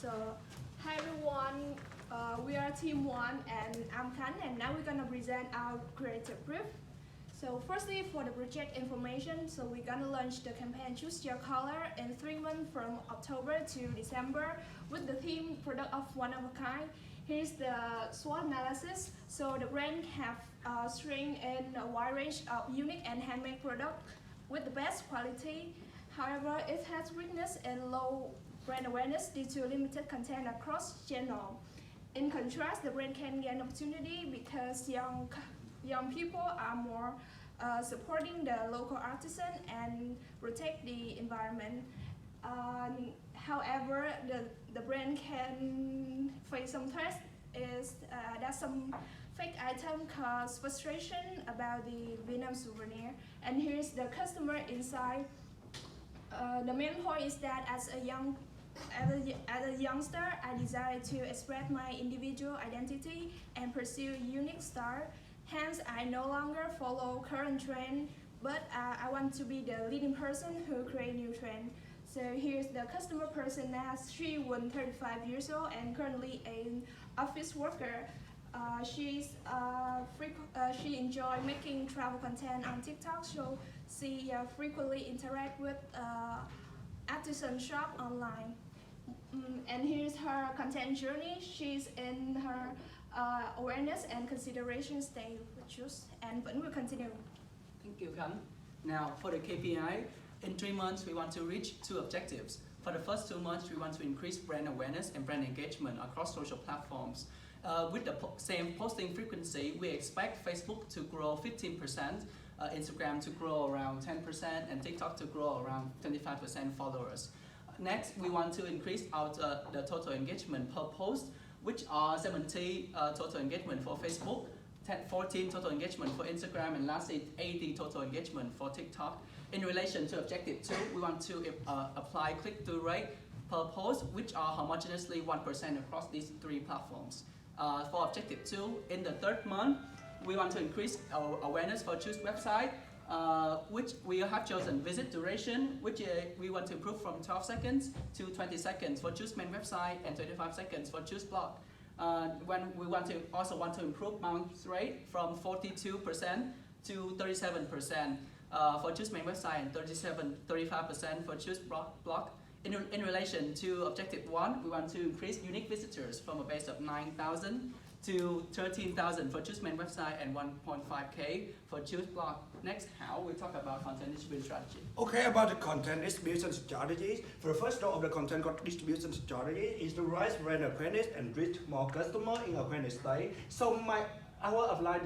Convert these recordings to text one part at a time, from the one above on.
So, hi everyone, we are Team 1 and I'm Khan, and now we're gonna present our creative brief. So firstly, for the project information, so we're gonna launch the campaign Choose Your Color in 3 months from October to December with the theme Product of One of a Kind. Here's the SWOT analysis. So the brand have strength in a wide range of unique and handmade products with the best quality. However, it has weakness and low brand awareness due to limited content across channels. In contrast, the brand can gain opportunity because young people are more supporting the local artisan and protect the environment. However, the brand can face some threats is that some fake item cause frustration about the Vietnam souvenir. And here's the customer insight. The main point is that as a youngster, I desire to express my individual identity and pursue unique style. Hence, I no longer follow current trend, but I want to be the leading person who create new trend. So here's the customer persona. She was 35 years old and currently an office worker. She enjoys making travel content on TikTok, so she frequently interact with artisan shop online. And here's her content journey. She's in her awareness and consideration stage with CHUS, and Vẫn will continue. Thank you, Khan. Now, for the KPI, in 3 months, we want to reach 2 objectives. For the first 2 months, we want to increase brand awareness and brand engagement across social platforms. With the same posting frequency, we expect Facebook to grow 15%, Instagram to grow around 10%, and TikTok to grow around 25% followers. Next, we want to increase the total engagement per post, which are 70 total engagement for Facebook, 14 total engagement for Instagram, and lastly 80 total engagement for TikTok. In relation to objective 2, we want to apply click-through rate per post, which are homogeneously 1% across these 3 platforms. For objective 2, in the 3rd month, we want to increase our awareness for CHUS website, which we have chosen visit duration, which we want to improve from 12 seconds to 20 seconds for CHUS main website and 25 seconds for CHUS blog. When we also want to improve bounce rate from 42% to 37% for CHUS main website and 35% for CHUS blog. In relation to objective 1, we want to increase unique visitors from a base of 9,000 to 13,000 for CHUS main website and 1.5K for CHUS blog. Next, how we talk about content distribution strategy. Okay, about the content distribution strategies. For the first row of the content distribution strategy is to rise brand awareness and reach more customers in awareness stage. So our applied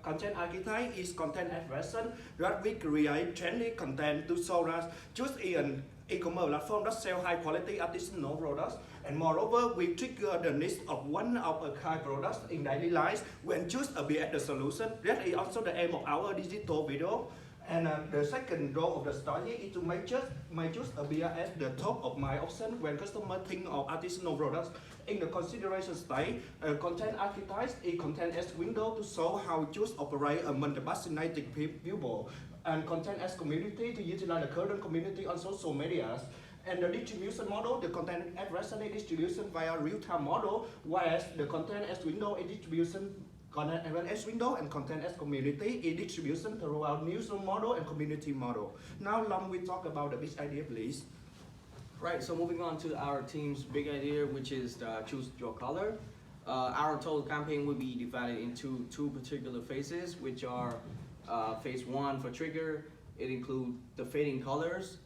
content archetype is content aggression, that we create trendy content to show that CHUS is an e-commerce platform that sell high quality artisanal products, and moreover we trigger the needs of one of a kind products in daily life when CHUS appear as the solution. That is also the aim of our digital video. And the second role of the strategy is to make CHUS appear as the top of my option when customers think of artisanal products. In the consideration stage, content archetype is content as window to show how CHUS operate among the fascinating people, and content as community to utilize the current community on social media. And the distribution model, the content as resonate distribution via real-time model, whereas the content as window is distribution, content as window and content as community is distribution throughout newsroom model and community model. Now, Long will talk about the big idea, please. Right, so moving on to our team's big idea, which is Choose Your Color. Our total campaign will be divided into 2 particular phases, which are phase 1 for trigger. It includes the fading colors,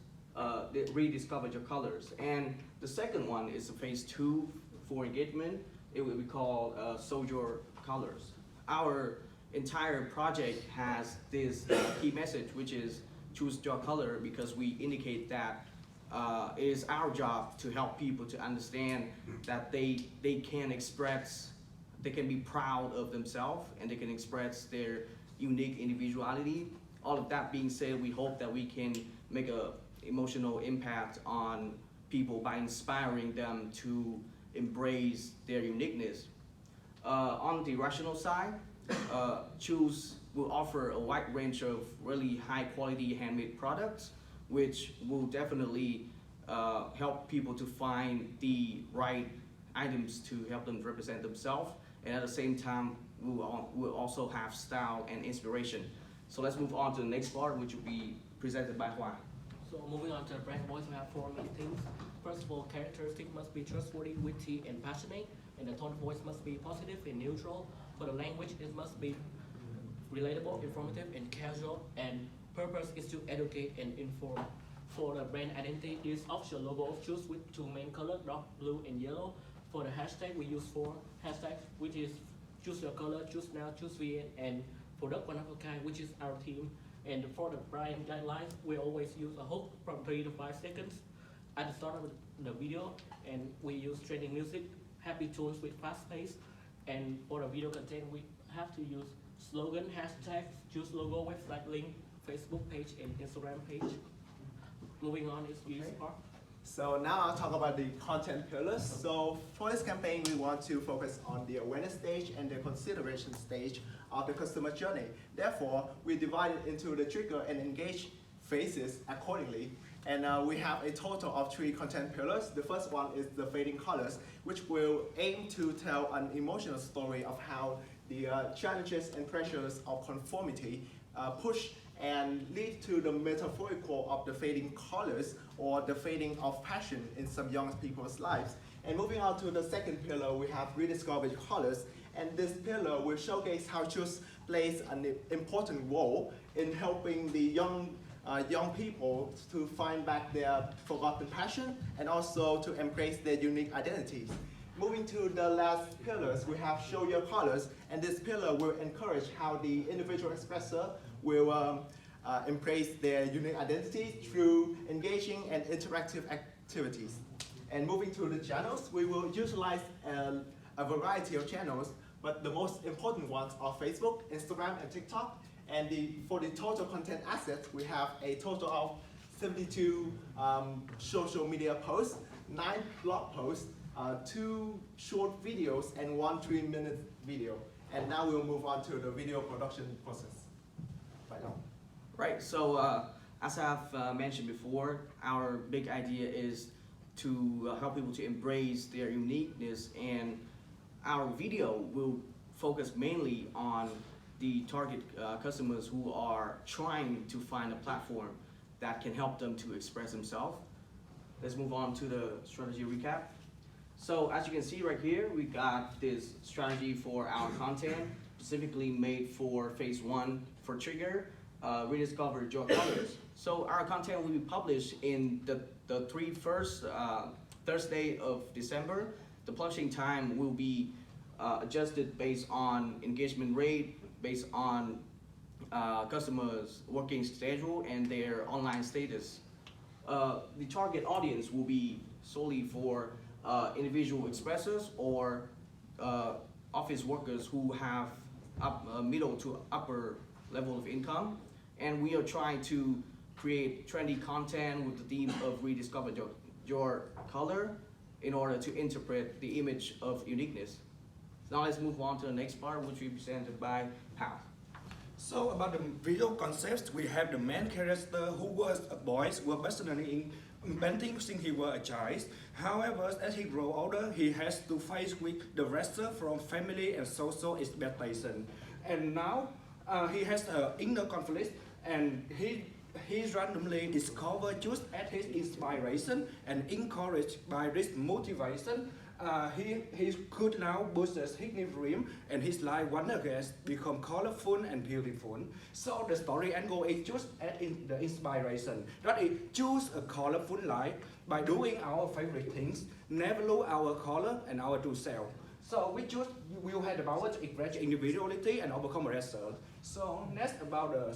rediscover your colors. And the second one is phase 2 for engagement. It will be called Show Your Colors. Our entire project has this key message, which is choose your color, because we indicate that it is our job to help people to understand that they can express, they can be proud of themselves, and they can express their unique individuality. All of that being said, we hope that we can make an emotional impact on people by inspiring them to embrace their uniqueness. On the rational side, CHUS will offer a wide range of really high quality handmade products, which will definitely help people to find the right items to help them represent themselves, and at the same time we'll also have style and inspiration. So let's move on to the next part, which will be presented by Hua. So moving on to the brand voice, we have four main things. First of all, characteristics must be trustworthy, witty, and passionate, and the tone of voice must be positive and neutral. For the language, it must be relatable, informative, and casual, and purpose is to educate and inform. For the brand identity, use official logo of CHUS with two main colors, dark blue and yellow. For the hashtag, we use four hashtags, which is choose your color, choose now, choose VN, and product one of a kind, which is our team. And for the brand guidelines, we always use a hook from 3 to 5 seconds at the start of the video, and we use trending music, happy tunes with fast pace. And for the video content, we have to use slogan, hashtags, choose logo, website link, Facebook page, and Instagram page. Moving on is Yu's part. So now I'll talk about the content pillars. So for this campaign, we want to focus on the awareness stage and the consideration stage of the customer journey. Therefore, we divide it into the trigger and engage phases accordingly. And we have a total of 3 content pillars. The first one is the fading colors, which will aim to tell an emotional story of how the challenges and pressures of conformity push and lead to the metaphorical of the fading colors or the fading of passion in some young people's lives. And moving on to the second pillar, we have rediscovered colors, and this pillar will showcase how CHUS plays an important role in helping the young people to find back their forgotten passion and also to embrace their unique identities. Moving to the last pillars, we have show your colors, and this pillar will encourage how the individual expressor will embrace their unique identity through engaging and interactive activities. And moving to the channels, we will utilize a variety of channels, but the most important ones are Facebook, Instagram, and TikTok. And for the total content assets, we have a total of 72 social media posts, 9 blog posts, 2 short videos, and 1 3-minute video. And now we'll move on to the video production process. Right, so as I've mentioned before, our big idea is to help people to embrace their uniqueness, and our video will focus mainly on the target customers who are trying to find a platform that can help them to express themselves. Let's move on to the strategy recap. So as you can see right here, we got this strategy for our content, specifically made for phase 1 for trigger, rediscover your colors. So our content will be published in the 3 first Thursday of December. The publishing time will be adjusted based on engagement rate, based on customers' working schedule and their online status. The target audience will be solely for individual expressors or office workers who have middle to upper level of income. And we are trying to create trendy content with the theme of rediscover your color in order to interpret the image of uniqueness. Now let's move on to the next part, which will be presented by Hao. So about the video concepts, we have the main character who was a boy, was passionate in painting since he was a child. However, as he grows older, he has to face with the pressure from family and social expectation. And now he has an inner conflict, and he randomly discovered just as his inspiration, and encouraged by this motivation, he could now possess his dream, and his life once again become colorful and beautiful. So the story and goal is just as in the inspiration, that is choose a colorful life by doing our favorite things, never lose our color and our true self. So we just will have the power to express individuality and overcome pressure. So next about the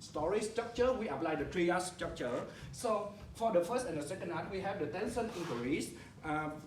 story structure, we apply the 3 act structure. So for the first and the second act, we have the tension increase.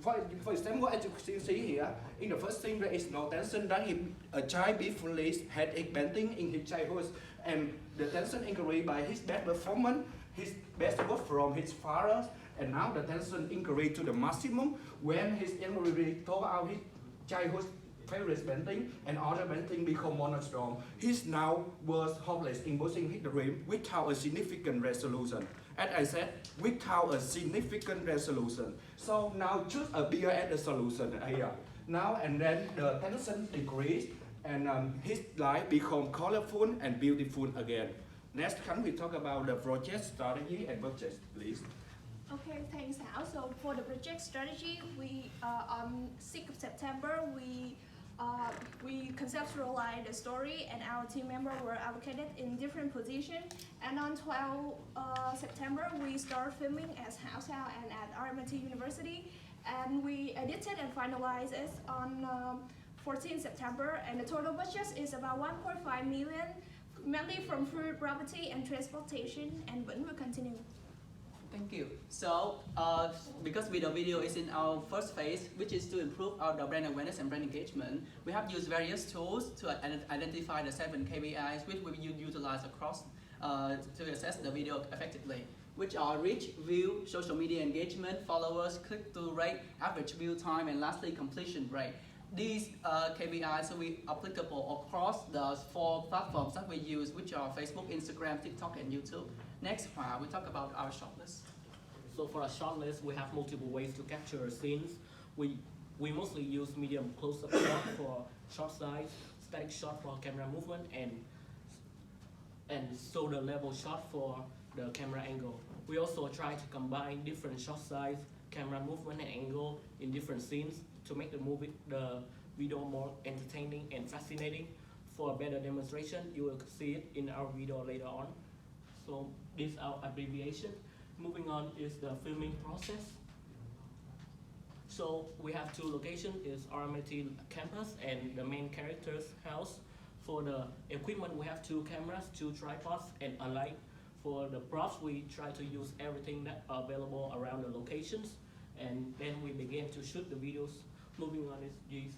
For example, as you can see here, in the first scene there is no tension, that a child befully had a painting in his childhood, and the tension increased by his best performance, his best work from his father, and now the tension increased to the maximum when his memory told out his childhood favorite painting, and other painting become monochrome. He now was hopeless in pursuing his dream without a significant resolution. as I said, without a significant resolution. So now choose a bigger added solution here. Now and then the tension decrease and his life become colorful and beautiful again. Next, can we talk about the project strategy and budget, please? Okay, thanks, Hảo. So for the project strategy, we on 6th of September we conceptualized the story, and our team members were allocated in different positions. And on 12 September, we started filming at Hảo and at RMIT University, and we edited and finalized it on 14 September. And the total budget is about 1.5 million, mainly from food, property, and transportation. And Nguyễn will continue. Thank you. So, because the video is in our first phase, which is to improve our brand awareness and brand engagement, we have used various tools to identify the 7 KPIs which we utilize across to assess the video effectively, which are reach, view, social media engagement, followers, click-through rate, average view time, and lastly, completion rate. These KPIs will be applicable across the 4 platforms that we use, which are Facebook, Instagram, TikTok, and YouTube. Next, we talk about our shortlist. So for a shortlist, we have multiple ways to capture scenes. We mostly use medium close-up shot for short size, static shot for camera movement, and shoulder level shot for the camera angle. We also try to combine different shot size, camera movement, and angle in different scenes to make the video more entertaining and fascinating. For a better demonstration, you will see it in our video later on. So this is our abbreviation. Moving on is the filming process. So we have 2 locations, is RMIT campus and the main character's house. For the equipment, we have 2 cameras, 2 tripods, and a light. For the props, we try to use everything that are available around the locations, and then we begin to shoot the videos. Moving on is G's.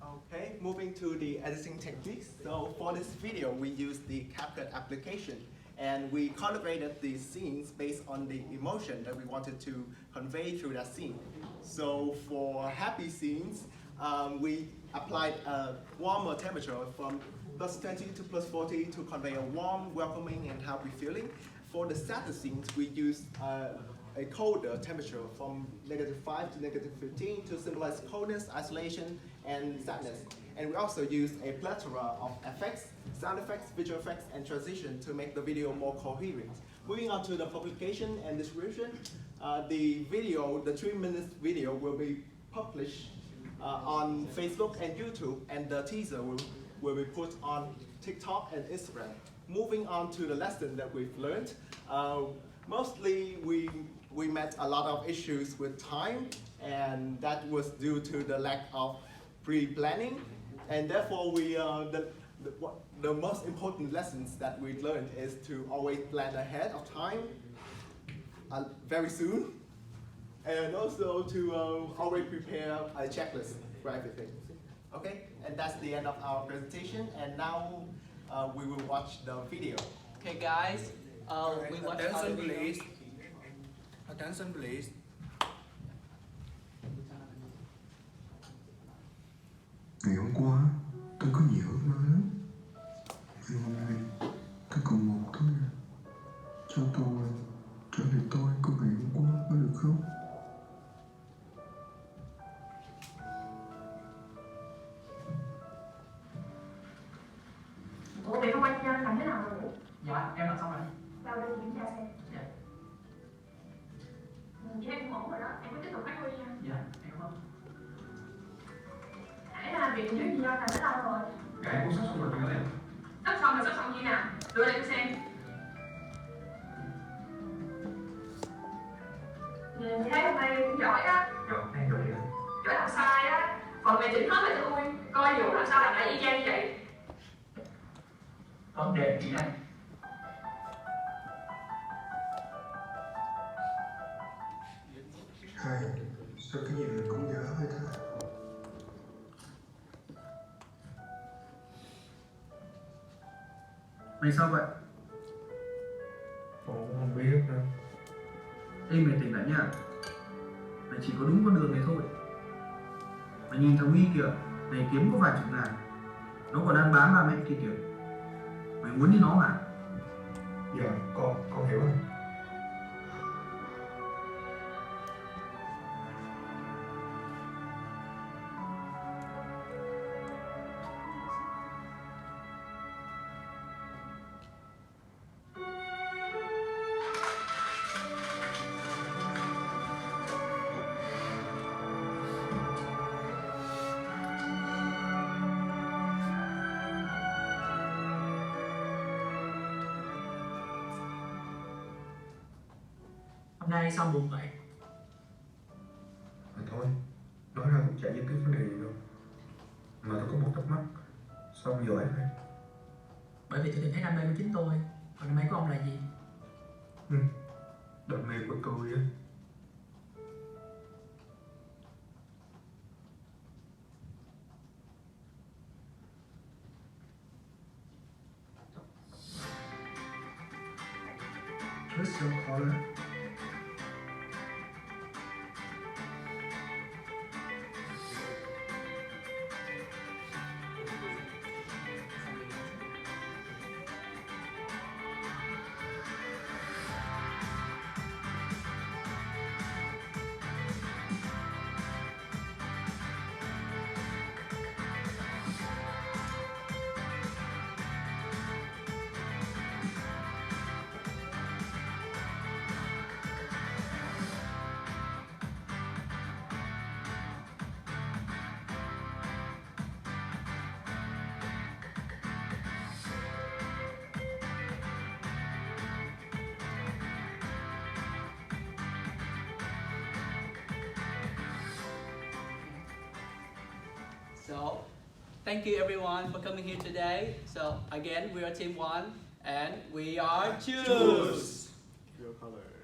Okay, moving to the editing techniques. So for this video, we used the CapCut application, and we calibrated the scenes based on the emotion that we wanted to convey through that scene. So for happy scenes, we applied a warmer temperature from +20 to +40 to convey a warm, welcoming, and happy feeling. For the sadder scenes, we used a colder temperature from -5 to -15 to symbolize coldness, isolation, and sadness. And we also used a plethora of effects, sound effects, visual effects, and transition to make the video more coherent. Moving on to the publication and distribution, the 3-minute video will be published on Facebook and YouTube, and the teaser will be put on TikTok and Instagram. Moving on to the lesson that we've learned, mostly we met a lot of issues with time, and that was due to the lack of pre-planning, and therefore the most important lessons that we learned is to always plan ahead of time, very soon, and also to always prepare a checklist for everything. Okay, and that's the end of our presentation, and now we will watch the video. Okay, guys, we watch our Attention, video. please. Attention, please. Ngày hôm qua, tôi có nhiều ước mơ lắm. Nhưng hôm nay, tôi còn một thôi à. Cho tôi trở lại tôi của ngày hôm qua có được không? Ủa vậy hôm qua chơi làm thế nào rồi? Dạ, em làm xong rồi. Vào đây kiểm tra xem. Dạ. Chị thấy cũng ổn rồi đó, em có tiếp tục phát huy nha. Dạ, em không. Nãy là việc trước gì đâu làm tới đâu rồi? Dạ em cũng sắp xong rồi chị ơi. Sắp xong rồi, sắp xong như nào? Đưa đây tôi xem. Chị thấy hôm nay cũng giỏi á. Rồi, em rồi ạ. Giỏi làm sai á. Phần mày chỉnh hết lại cho tôi. Coi Vũ làm sao làm lại y chang như vậy. Con đẹp chị đây. Hai, sao cái gì mình cũng dở vậy ta? Mày sao vậy? Ồ, không biết đâu. Ê mày tỉnh lại nha. Mày chỉ có đúng con đường này thôi. Mày nhìn thằng Huy kìa, mày kiếm có vài chục ngàn. Nó còn đang bán ba mẹ kia kìa. Mày muốn như nó hả? Dạ, con hiểu rồi. nay sao buồn vậy? Mà thôi, nói ra cũng chả giải quyết vấn đề gì đâu. Mà tôi có một thắc mắc, sao ông giỏi vậy? Bởi vì tôi tìm thấy đam mê của chính tôi. Còn đam mê của ông là gì? Đam mê của tôi á, choose your color. So, thank you everyone for coming here today. So again, we are team 1 and we are CHUS. Your color.